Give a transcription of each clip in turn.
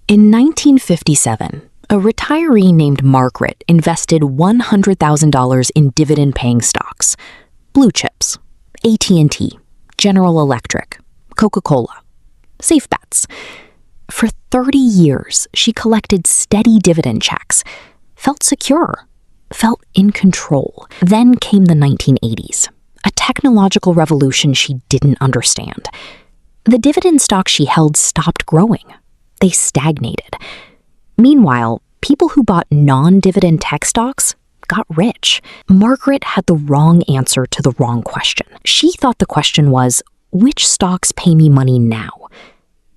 In 1957, a retiree named Margaret invested $100,000 in dividend-paying stocks, blue chips, AT&T, General Electric, Coca-Cola, safe bets. For 30 years, she collected steady dividend checks, felt secure, felt in control. Then came the 1980s, a technological revolution she didn't understand. The dividend stocks she held stopped growing. They stagnated. Meanwhile, people who bought non-dividend tech stocks got rich. Margaret had the wrong answer to the wrong question. She thought the question was, which stocks pay me money now?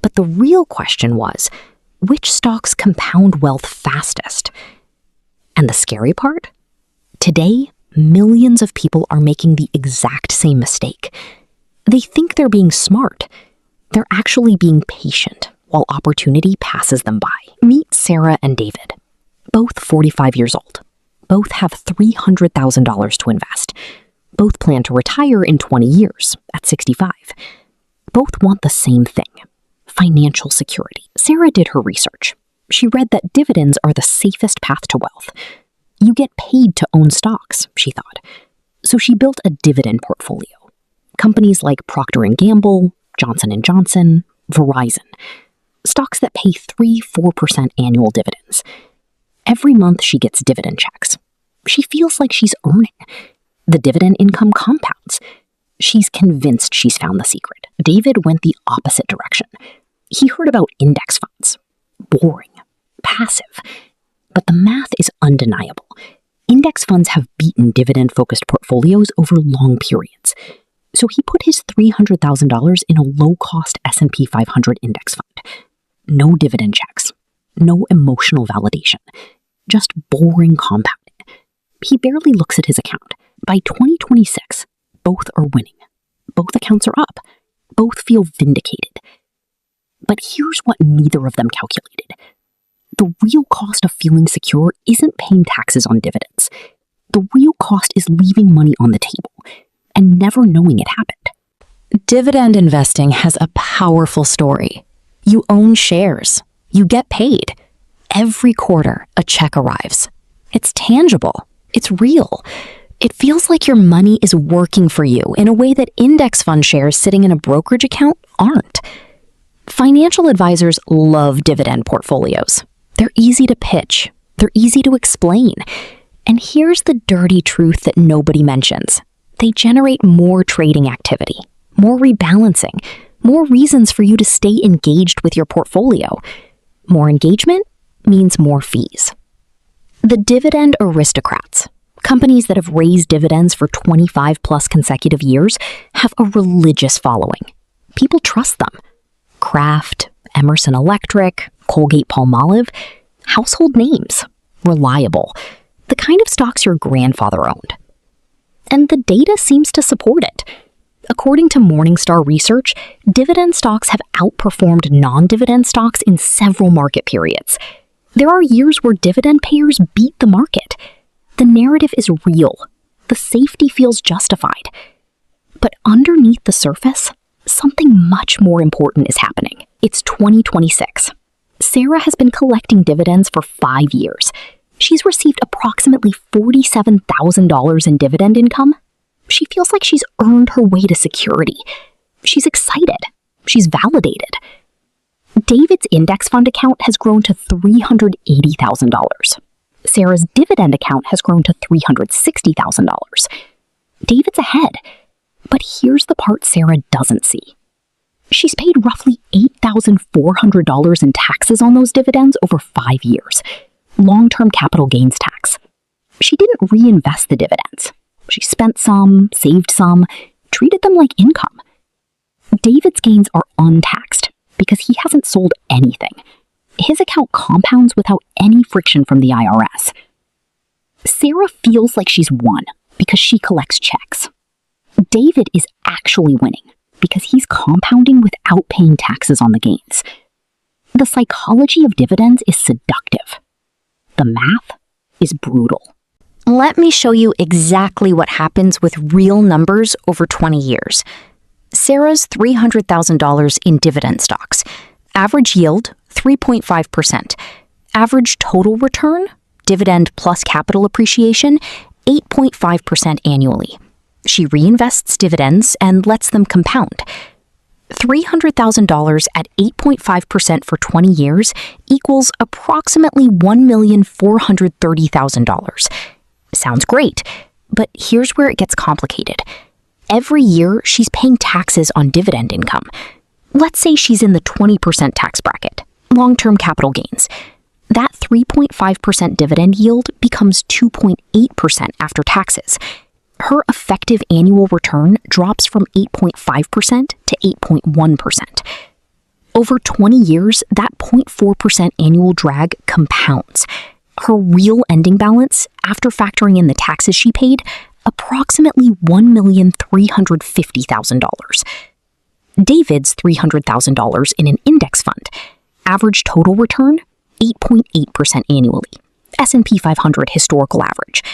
But the real question was, which stocks compound wealth fastest? And the scary part? Today, millions of people are making the exact same mistake. They think they're being smart. They're actually being patient while opportunity passes them by. Meet Sarah and David, both 45 years old. Both have $300,000 to invest. Both plan to retire in 20 years, at 65. Both want the same thing, financial security. Sarah did her research. She read that dividends are the safest path to wealth. You get paid to own stocks, she thought. So she built a dividend portfolio. Companies like Procter & Gamble, Johnson & Johnson, Verizon. Stocks that pay 3-4% annual dividends. Every month she gets dividend checks. She feels like she's earning. The dividend income compounds. She's convinced she's found the secret. David went the opposite direction. He heard about index funds. Boring. Passive. But the math is undeniable. Index funds have beaten dividend-focused portfolios over long periods. So he put his $300,000 in a low-cost S&P 500 index fund. No dividend checks. No emotional validation. Just boring compounding. He barely looks at his account. By 2026, both are winning. Both accounts are up. Both feel vindicated. But here's what neither of them calculated. The real cost of feeling secure isn't paying taxes on dividends. The real cost is leaving money on the table and never knowing it happened. Dividend investing has a powerful story. You own shares. You get paid. Every quarter, a check arrives. It's tangible. It's real. It feels like your money is working for you in a way that index fund shares sitting in a brokerage account aren't. Financial advisors love dividend portfolios. They're easy to pitch. They're easy to explain. And here's the dirty truth that nobody mentions. They generate more trading activity, more rebalancing, more reasons for you to stay engaged with your portfolio. More engagement means more fees. The dividend aristocrats, companies that have raised dividends for 25 plus consecutive years, have a religious following. People trust them. Kraft, Emerson Electric, Colgate-Palmolive, household names, reliable, the kind of stocks your grandfather owned. And the data seems to support it. According to Morningstar research, dividend stocks have outperformed non-dividend stocks in several market periods. There are years where dividend payers beat the market. The narrative is real. The safety feels justified. But underneath the surface, something much more important is happening. It's 2026. Sarah has been collecting dividends for 5 years. She's received approximately $47,000 in dividend income. She feels like she's earned her way to security. She's excited. She's validated. David's index fund account has grown to $380,000. Sarah's dividend account has grown to $360,000. David's ahead. But here's the part Sarah doesn't see. She's paid roughly $8,400 in taxes on those dividends over 5 years. Long-term capital gains tax. She didn't reinvest the dividends. She spent some, saved some, treated them like income. David's gains are untaxed because he hasn't sold anything. His account compounds without any friction from the IRS. Sarah feels like she's won because she collects checks. David is actually winning because he's compounding without paying taxes on the gains. The psychology of dividends is seductive. The math is brutal. Let me show you exactly what happens with real numbers over 20 years. Sarah's $300,000 in dividend stocks. Average yield, 3.5%. Average total return, dividend plus capital appreciation, 8.5% annually. She reinvests dividends and lets them compound. $300,000 at 8.5% for 20 years equals approximately $1,430,000. Sounds great, but here's where it gets complicated. Every year, she's paying taxes on dividend income. Let's say she's in the 20% tax bracket, long-term capital gains. That 3.5% dividend yield becomes 2.8% after taxes. Her effective annual return drops from 8.5% to 8.1%. Over 20 years, that 0.4% annual drag compounds. Her real ending balance, after factoring in the taxes she paid, approximately $1,350,000. David's $300,000 in an index fund. Average total return, 8.8% annually. S&P 500 historical average.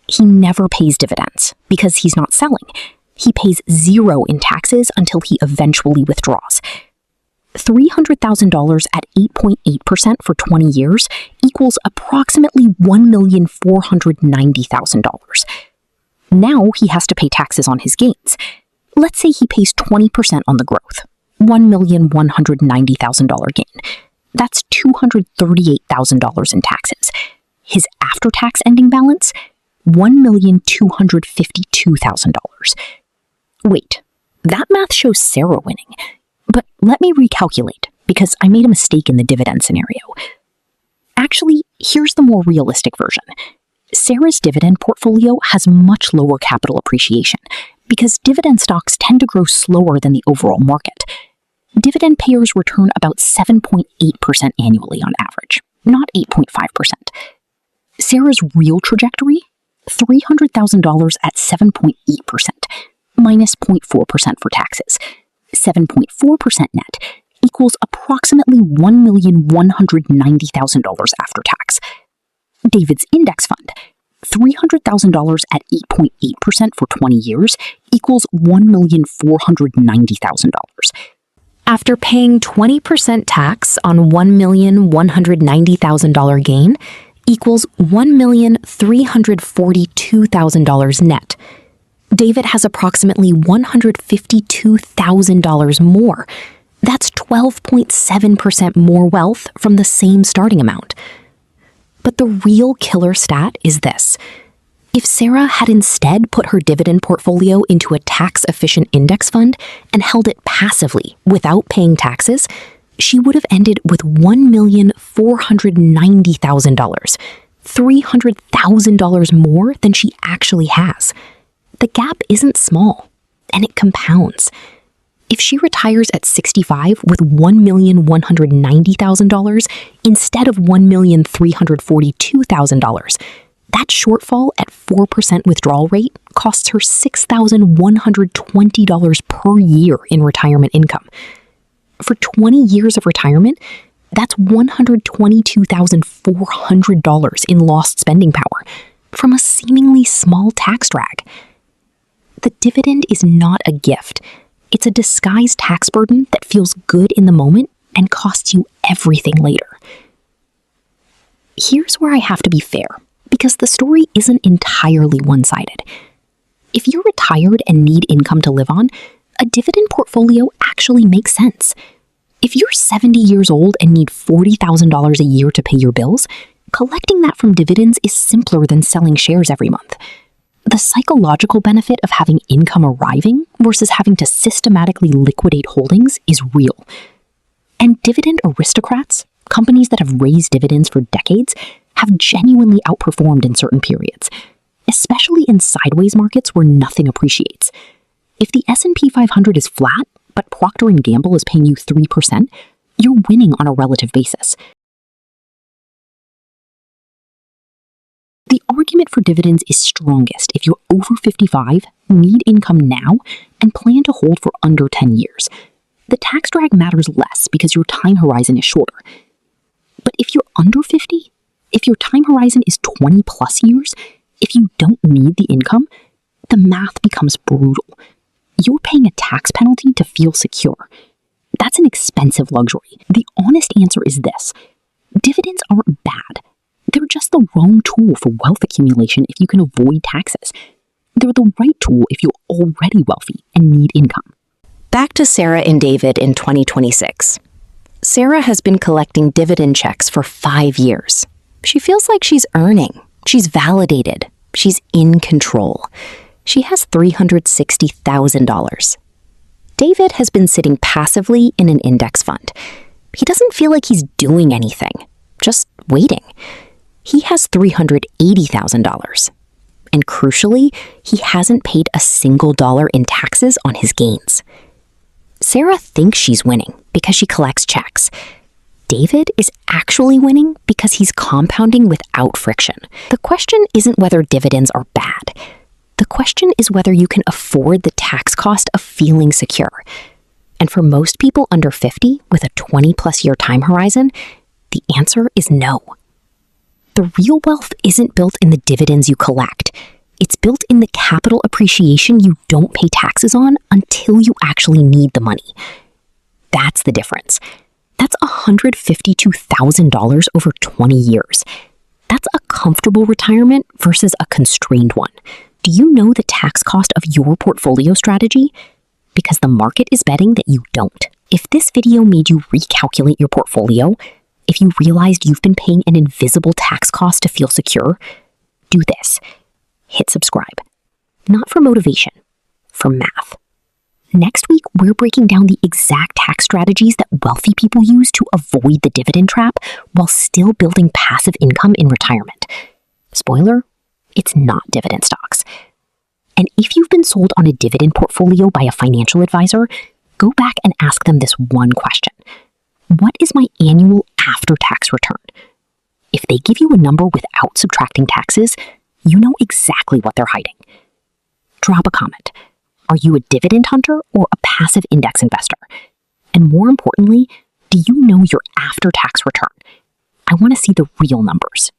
He never pays dividends because he's not selling. He pays zero in taxes until he eventually withdraws. $300,000 at 8.8% for 20 years equals approximately $1,490,000. Now he has to pay taxes on his gains. Let's say he pays 20% on the growth, $1,190,000 gain. That's $238,000 in taxes. His after-tax ending balance, $1,252,000. Wait, that math shows Sarah winning. But let me recalculate, because I made a mistake in the dividend scenario. Actually, here's the more realistic version. Sarah's dividend portfolio has much lower capital appreciation, because dividend stocks tend to grow slower than the overall market. Dividend payers return about 7.8% annually on average, not 8.5%. Sarah's real trajectory, $300,000 at 7.8%, minus 0.4% for taxes. 7.4% net equals approximately $1,190,000 after tax. David's index fund, $300,000 at 8.8% for 20 years equals $1,490,000. After paying 20% tax on $1,190,000 gain equals $1,342,000 net. David has approximately $152,000 more. That's 12.7% more wealth from the same starting amount. But the real killer stat is this. If Sarah had instead put her dividend portfolio into a tax-efficient index fund and held it passively without paying taxes, she would have ended with $1,490,000, $300,000 more than she actually has. The gap isn't small, and it compounds. If she retires at 65 with $1,190,000 instead of $1,342,000, that shortfall at 4% withdrawal rate costs her $6,120 per year in retirement income. For 20 years of retirement, that's $122,400 in lost spending power from a seemingly small tax drag. The dividend is not a gift. It's a disguised tax burden that feels good in the moment and costs you everything later. Here's where I have to be fair, because the story isn't entirely one-sided. If you're retired and need income to live on, a dividend portfolio actually makes sense. If you're 70 years old and need $40,000 a year to pay your bills, collecting that from dividends is simpler than selling shares every month. The psychological benefit of having income arriving versus having to systematically liquidate holdings is real. And dividend aristocrats, companies that have raised dividends for decades, have genuinely outperformed in certain periods, especially in sideways markets where nothing appreciates. If the S&P 500 is flat, but Procter & Gamble is paying you 3%, you're winning on a relative basis. The argument for dividends is strongest if you're over 55, need income now, and plan to hold for under 10 years. The tax drag matters less because your time horizon is shorter. But if you're under 50, if your time horizon is 20 plus years, if you don't need the income, the math becomes brutal. You're paying a tax penalty to feel secure. That's an expensive luxury. The honest answer is this. Dividends aren't bad. They're just the wrong tool for wealth accumulation if you can avoid taxes. They're the right tool if you're already wealthy and need income. Back to Sarah and David in 2026. Sarah has been collecting dividend checks for 5 years. She feels like she's earning. She's validated. She's in control. She has $360,000. David has been sitting passively in an index fund. He doesn't feel like he's doing anything, just waiting. He has $380,000. And crucially, he hasn't paid a single dollar in taxes on his gains. Sarah thinks she's winning because she collects checks. David is actually winning because he's compounding without friction. The question isn't whether dividends are bad. The question is whether you can afford the tax cost of feeling secure. And for most people under 50 with a 20-plus year time horizon, the answer is no. The real wealth isn't built in the dividends you collect. It's built in the capital appreciation you don't pay taxes on until you actually need the money. That's the difference. That's $152,000 over 20 years. That's a comfortable retirement versus a constrained one. Do you know the tax cost of your portfolio strategy? Because the market is betting that you don't. If this video made you recalculate your portfolio, if you realized you've been paying an invisible tax cost to feel secure, do this. Hit subscribe. Not for motivation, for math. Next week, we're breaking down the exact tax strategies that wealthy people use to avoid the dividend trap while still building passive income in retirement. Spoiler, it's not dividend stocks. And if you've been sold on a dividend portfolio by a financial advisor, go back and ask them this one question. What is my annual after-tax return? If they give you a number without subtracting taxes, you know exactly what they're hiding. Drop a comment. Are you a dividend hunter or a passive index investor? And more importantly, do you know your after-tax return? I want to see the real numbers.